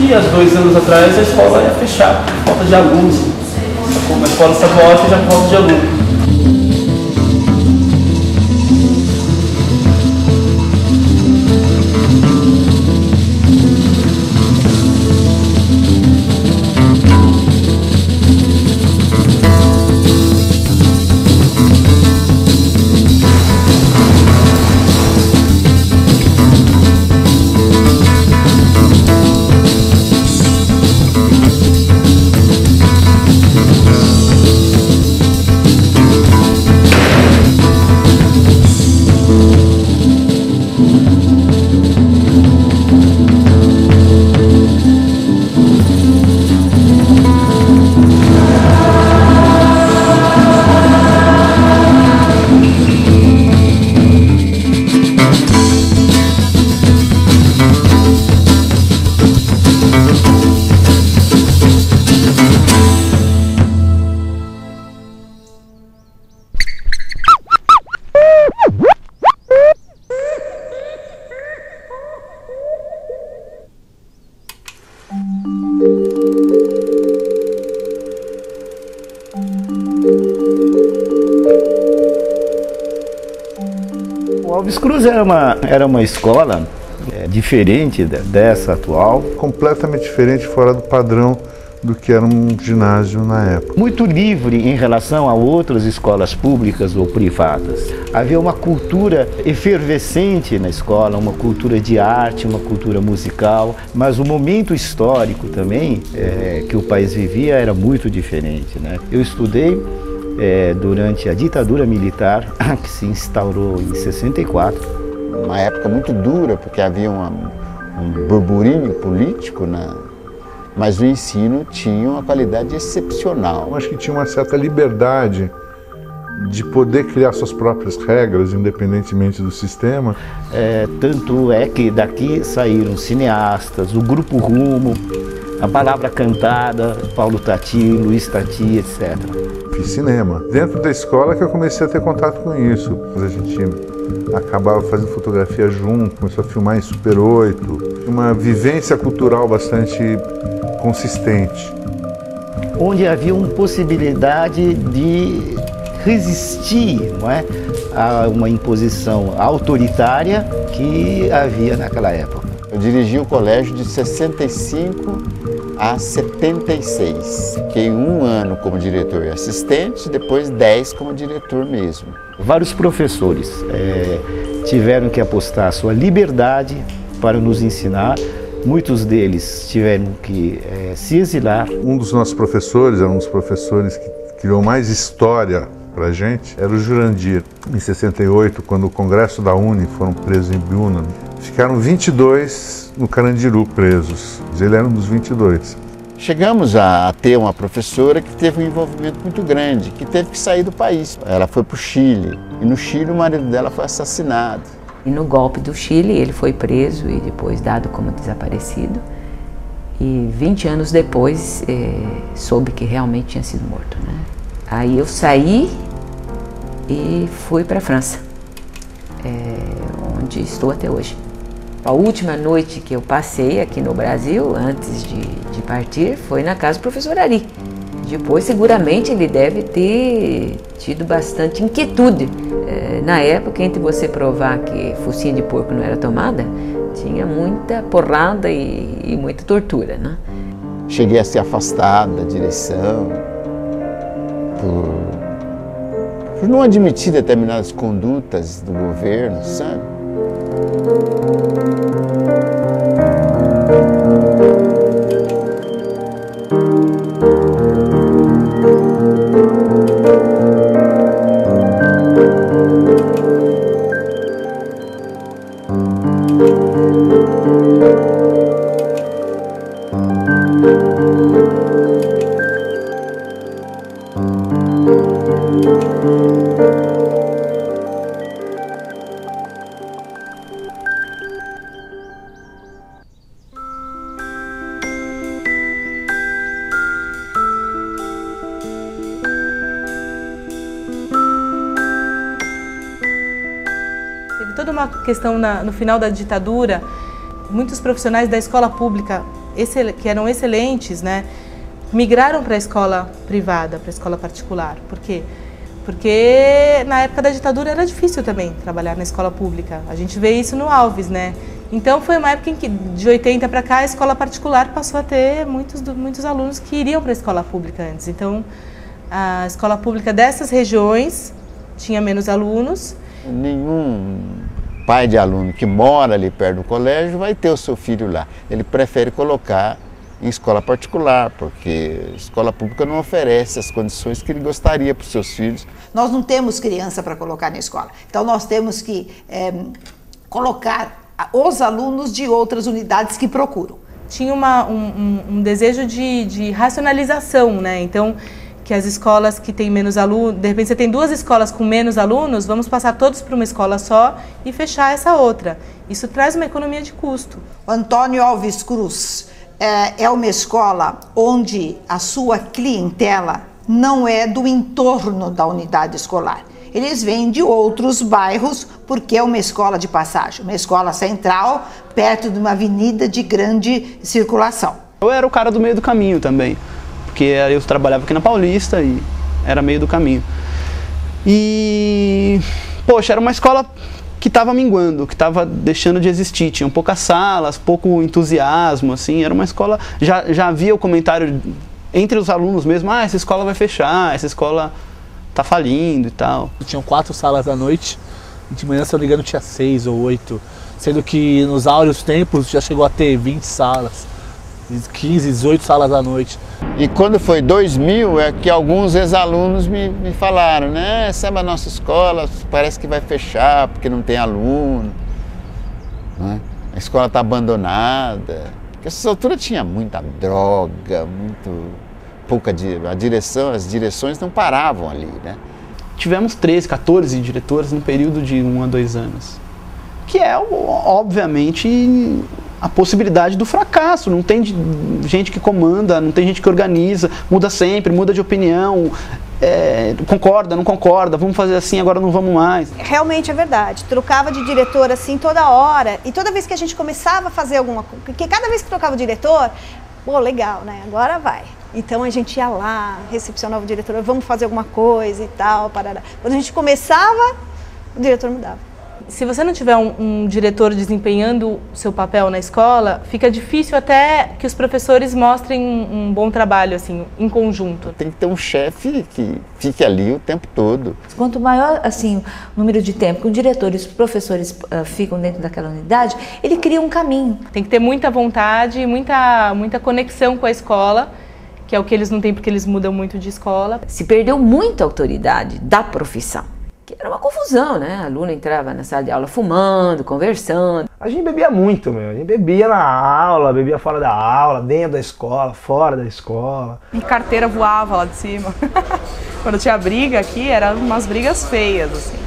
que há 2 anos atrás a escola ia fechar por falta de alunos. Como a escola estadual já por falta de alunos. O Alves Cruz era uma escola diferente dessa atual. Completamente diferente, fora do padrão do que era um ginásio na época. Muito livre em relação a outras escolas públicas ou privadas. Havia uma cultura efervescente na escola, uma cultura de arte, uma cultura musical, mas o momento histórico também que o país vivia era muito diferente, né? Eu estudei durante a ditadura militar, que se instaurou em 64. Uma época muito dura, porque havia um burburinho político, né? Mas o ensino tinha uma qualidade excepcional. Eu acho que tinha uma certa liberdade de poder criar suas próprias regras, independentemente do sistema. Tanto é que daqui saíram cineastas, o Grupo Rumo, a Palavra Cantada, Paulo Tati, Luiz Tati, etc. Fiz cinema. Dentro da escola que eu comecei a ter contato com isso. A gente acabava fazendo fotografia junto, começou a filmar em Super 8. Uma vivência cultural bastante consistente. Onde havia uma possibilidade de resistir, não é, a uma imposição autoritária que havia naquela época. Eu dirigi o colégio de 65 a 76. Fiquei 1 ano como diretor e assistente, depois 10 como diretor mesmo. Vários professores tiveram que apostar a sua liberdade para nos ensinar. Muitos deles tiveram que se exilar. Um dos nossos professores, era um dos professores que criou mais história para a gente, era o Jurandir. Em 68, quando o Congresso da Uni foram presos em Biúna, ficaram 22 no Carandiru presos. Ele era um dos 22. Chegamos a ter uma professora que teve um envolvimento muito grande, que teve que sair do país. Ela foi para o Chile, e no Chile o marido dela foi assassinado. E no golpe do Chile ele foi preso e depois dado como desaparecido. E 20 anos depois soube que realmente tinha sido morto, né? Aí eu saí e fui para a França, onde estou até hoje. A última noite que eu passei aqui no Brasil, antes de partir, foi na casa do professor Ari. Depois, seguramente, ele deve ter tido bastante inquietude. Na época, entre você provar que focinha de porco não era tomada, tinha muita porrada e muita tortura, né? Cheguei a ser afastado da direção por não admitir determinadas condutas do governo, sabe? Teve toda uma questão no final da ditadura, muitos profissionais da escola pública que eram excelentes, né, migraram para a escola privada, para a escola particular. Por quê? Porque na época da ditadura era difícil também trabalhar na escola pública. A gente vê isso no Alves, né? Então foi uma época em que, de 80 para cá, a escola particular passou a ter muitos alunos que iriam para a escola pública antes. Então a escola pública dessas regiões tinha menos alunos. Nenhum pai de aluno que mora ali perto do colégio vai ter o seu filho lá. Ele prefere colocar em escola particular, porque a escola pública não oferece as condições que ele gostaria para os seus filhos. Nós não temos criança para colocar na escola, então nós temos que colocar os alunos de outras unidades que procuram. Tinha um desejo de racionalização, né? Então, que as escolas que têm menos alunos, de repente você tem 2 escolas com menos alunos, vamos passar todos para uma escola só e fechar essa outra. Isso traz uma economia de custo. O Antônio Alves Cruz é uma escola onde a sua clientela não é do entorno da unidade escolar. Eles vêm de outros bairros porque é uma escola de passagem, uma escola central, perto de uma avenida de grande circulação. Eu era o cara do meio do caminho também, porque eu trabalhava aqui na Paulista e era meio do caminho. E, poxa, era uma escola que estava minguando, que estava deixando de existir. Tinham poucas salas, pouco entusiasmo, assim. Era uma escola... Já havia o comentário entre os alunos mesmo, essa escola vai fechar, essa escola tá falindo e tal. Tinham 4 salas à noite, de manhã, se eu não me engano, tinha 6 ou 8, sendo que nos áureos tempos já chegou a ter 20 salas, 15, 18 salas à noite. E quando foi 2000 é que alguns ex-alunos me falaram, né, sabe, a nossa escola parece que vai fechar porque não tem aluno, né? A escola está abandonada, porque essa altura tinha muita droga, pouca as direções não paravam ali, né? Tivemos 13, 14 diretores no período de 1 a 2 anos, que é, obviamente, a possibilidade do fracasso. Não tem gente que comanda, não tem gente que organiza, muda sempre, muda de opinião, concorda, não concorda, vamos fazer assim, agora não vamos mais. Realmente é verdade, trocava de diretor assim toda hora, e toda vez que a gente começava a fazer alguma coisa, porque cada vez que trocava o diretor, pô, legal, né, agora vai. Então a gente ia lá, recepcionava o diretor, vamos fazer alguma coisa e tal, parará. Quando a gente começava, o diretor mudava. Se você não tiver um diretor desempenhando o seu papel na escola, fica difícil até que os professores mostrem um bom trabalho, assim, em conjunto. Tem que ter um chefe que fique ali o tempo todo. Quanto maior, assim, o número de tempo que o diretor e os professores ficam dentro daquela unidade, ele cria um caminho. Tem que ter muita vontade, muita conexão com a escola, que é o que eles não têm porque eles mudam muito de escola. Se perdeu muita autoridade da profissão. Era uma confusão, né? Aluno entrava na sala de aula fumando, conversando. A gente bebia muito, meu. A gente bebia na aula, bebia fora da aula, dentro da escola, fora da escola. Minha carteira voava lá de cima. Quando tinha briga aqui, eram umas brigas feias, assim.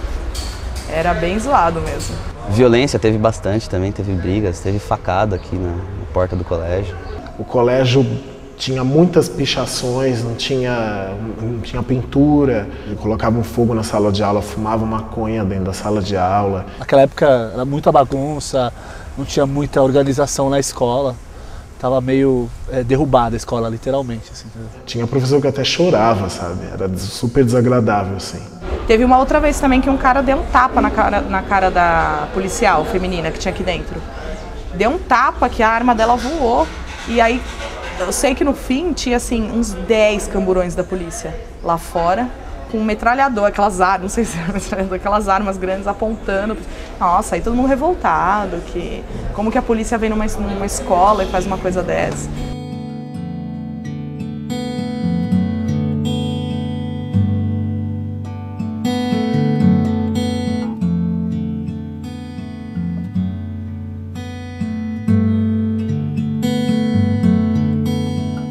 Era bem zoado mesmo. Violência teve bastante também, teve brigas, teve facada aqui na porta do colégio. O colégio tinha muitas pichações, não tinha pintura, colocavam fogo na sala de aula, fumavam maconha dentro da sala de aula. Naquela época era muita bagunça, não tinha muita organização na escola, estava meio derrubada a escola, literalmente. Assim. Tinha professor que até chorava, sabe? Era super desagradável, assim. Teve uma outra vez também que um cara deu um tapa na cara da policial feminina que tinha aqui dentro. Deu um tapa que a arma dela voou e aí... Eu sei que no fim tinha assim uns 10 camburões da polícia lá fora, com um metralhador, aquelas armas, não sei se era metralhador, aquelas armas grandes apontando. Nossa, aí todo mundo revoltado, como que a polícia vem numa escola e faz uma coisa dessa.